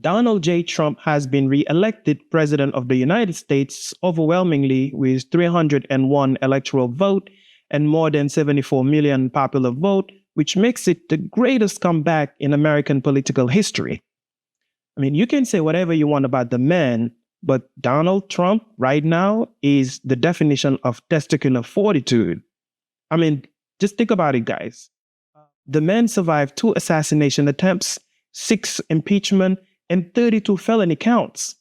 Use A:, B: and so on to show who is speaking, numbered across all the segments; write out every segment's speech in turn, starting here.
A: Donald J. Trump has been re-elected President of the United States overwhelmingly with 301 electoral vote and more than 74 million popular vote, which makes it the greatest comeback in American political history. I mean, you can say whatever you want about the man, but Donald Trump right now is the definition of testicular fortitude. I mean, just think about it, guys. The man survived 2 assassination attempts, 6 impeachment, and 32 felony counts.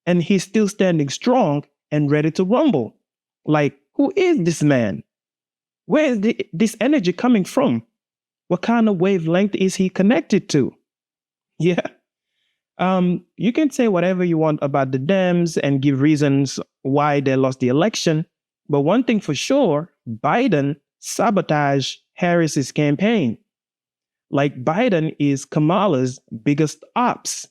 A: And he's still standing strong and ready to rumble. Like, who is this man? Where is this energy coming from? What kind of wavelength is he connected to? Yeah. You can say whatever you want about the Dems and give reasons why they lost the election. But one thing for sure, Biden sabotaged Harris's campaign. Like, Biden is Kamala's biggest ops.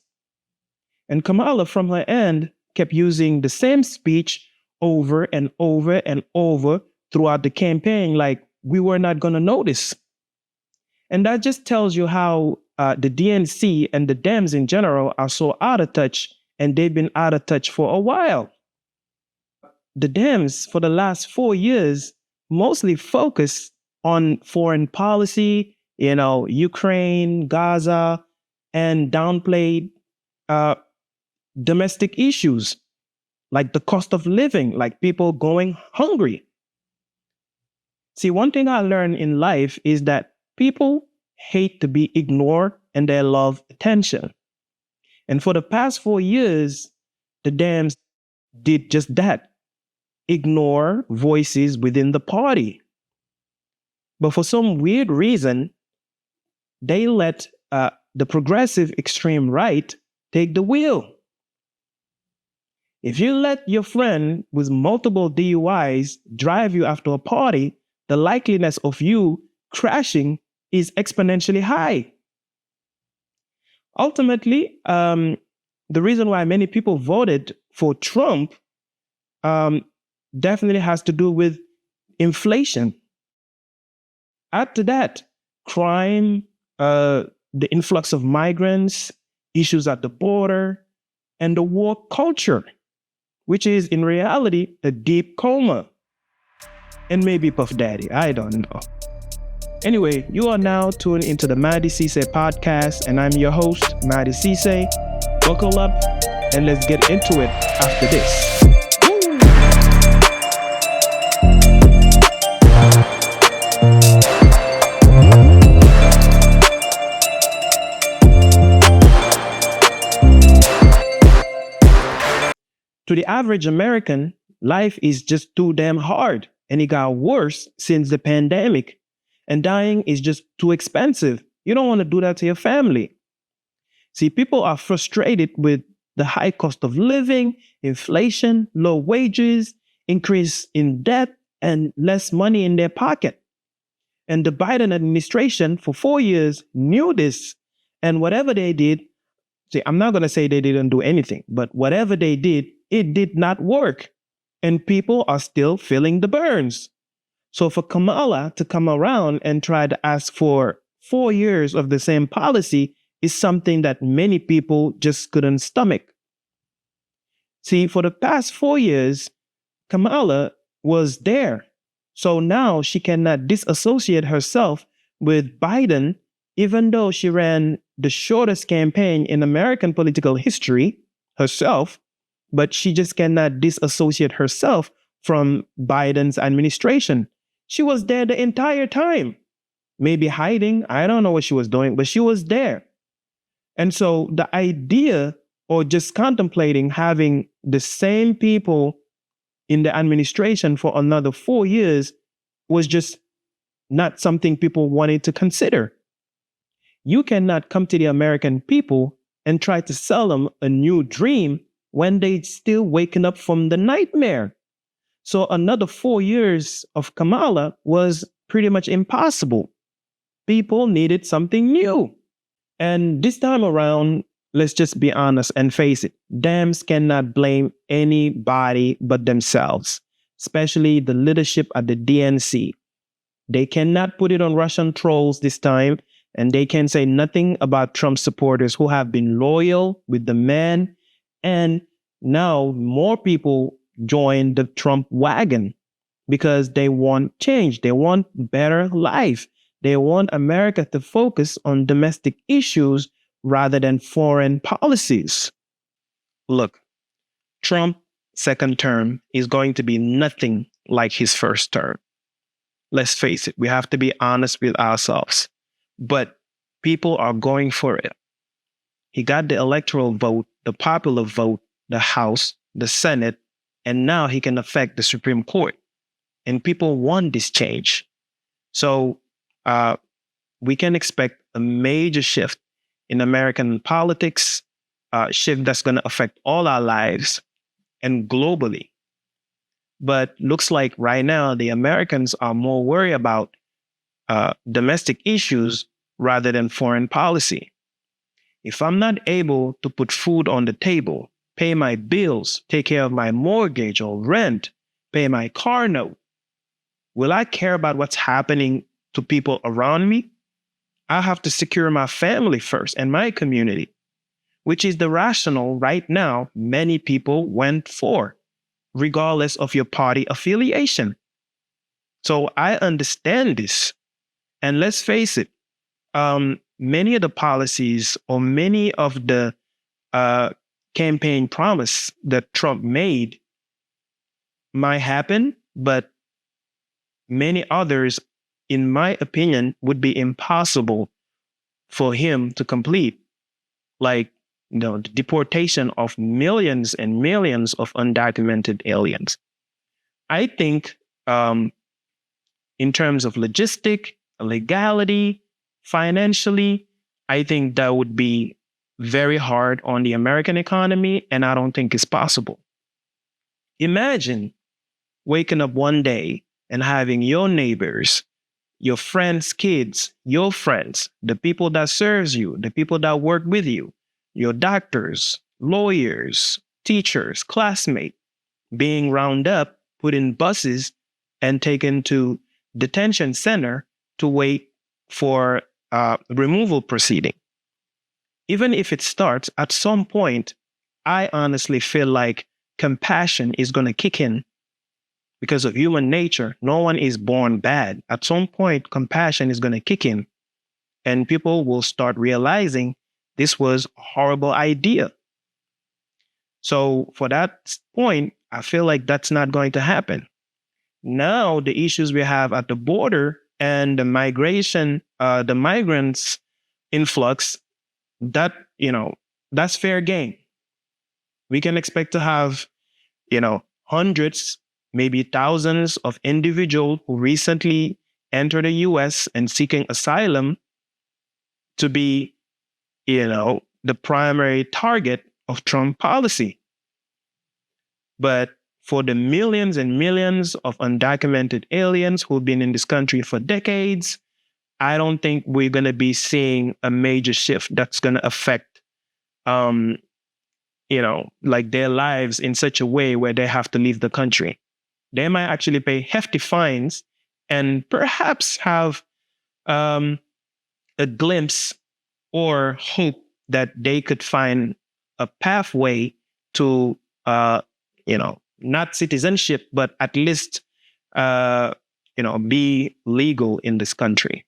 A: And Kamala, from her end, kept using the same speech over and over and over throughout the campaign, like we were not going to notice. And that just tells you how the DNC and the Dems in general are so out of touch, and they've been out of touch for a while. The Dems, for the last 4 years, mostly focused on foreign policy, Ukraine, Gaza, and downplayed domestic issues like the cost of living, like people going hungry. See, one thing I learned in life is that people hate to be ignored and they love attention. And for the past 4 years, the Dems did just that, ignore voices within the party. But for some weird reason, they let the progressive extreme right take the wheel. If you let your friend with multiple DUIs drive you after a party, the likeliness of you crashing is exponentially high. Ultimately, the reason why many people voted for Trump definitely has to do with inflation. Add to that, crime, the influx of migrants, issues at the border, and the war culture, which is in reality a deep coma. And maybe Puff Daddy, I don't know. Anyway, you are now tuned into the Mady Cisse Podcast, and I'm your host, Mady Cisse. Buckle up, and let's get into it after this. To the average American, life is just too damn hard, and it got worse since the pandemic. And dying is just too expensive. You don't want to do that to your family. See, people are frustrated with the high cost of living, inflation, low wages, increase in debt, and less money in their pocket. And the Biden administration for 4 years knew this. And whatever they did, see, I'm not going to say they didn't do anything, but whatever they did, it did not work. And people are still feeling the burns. So for Kamala to come around and try to ask for 4 years of the same policy is something that many people just couldn't stomach. See, for the past 4 years, Kamala was there. So now she cannot disassociate herself with Biden, even though she ran the shortest campaign in American political history herself, but she just cannot disassociate herself from Biden's administration. She was there the entire time, maybe hiding. I don't know what she was doing, but she was there. And so the idea or just contemplating having the same people in the administration for another 4 years was just not something people wanted to consider. You cannot come to the American people and try to sell them a new dream when they're still waking up from the nightmare. So another 4 years of Kamala was pretty much impossible. People needed something new. And this time around, let's just be honest and face it. Dems cannot blame anybody but themselves, especially the leadership at the DNC. They cannot put it on Russian trolls this time. And they can say nothing about Trump supporters who have been loyal with the man. And now more people join the Trump wagon because they want change. They want better life. They want America to focus on domestic issues rather than foreign policies. Look, Trump's second term is going to be nothing like his first term. Let's face it, we have to be honest with ourselves. But people are going for it. He got the electoral vote, the popular vote, the House, the Senate, and now he can affect the Supreme Court. And people want this change. So we can expect a major shift in American politics, a shift that's going to affect all our lives and globally. But looks like right now the Americans are more worried about domestic issues rather than foreign policy. If I'm not able to put food on the table, pay my bills, take care of my mortgage or rent, pay my car note, will I care about what's happening to people around me? I have to secure my family first and my community, which is the rationale right now many people went for, regardless of your party affiliation. So I understand this. And let's face it, many of the policies or many of the campaign promise that Trump made might happen, but many others, in my opinion, would be impossible for him to complete. Like, the deportation of millions and millions of undocumented aliens. I think in terms of logistic, legality, financially, I think that would be very hard on the American economy, and I don't think it's possible. Imagine waking up one day and having your neighbors, your friends' kids, your friends, the people that serves you, the people that work with you, your doctors, lawyers, teachers, classmates being rounded up, put in buses, and taken to detention center to wait for removal proceeding. Even if it starts, at some point, I honestly feel like compassion is going to kick in because of human nature. No one is born bad. At some point, compassion is going to kick in, and people will start realizing this was a horrible idea. So for that point, I feel like that's not going to happen. Now, the issues we have at the border and the migration, the migrants influx, that's fair game. We can expect to have, hundreds, maybe thousands of individuals who recently entered the US and seeking asylum to be the primary target of Trump policy. But for the millions and millions of undocumented aliens who've been in this country for decades, I don't think we're going to be seeing a major shift that's going to affect, like their lives in such a way where they have to leave the country. They might actually pay hefty fines and perhaps have a glimpse or hope that they could find a pathway to, not citizenship, but at least, be legal in this country.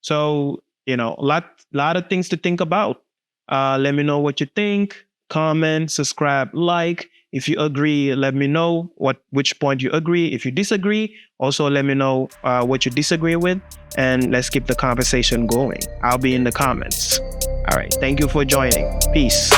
A: So, lot of things to think about. Let me know what you think. Comment, subscribe, like. If you agree, let me know which point you agree. If you disagree, also let me know what you disagree with, and let's keep the conversation going. I'll be in the comments. All right. Thank you for joining. Peace.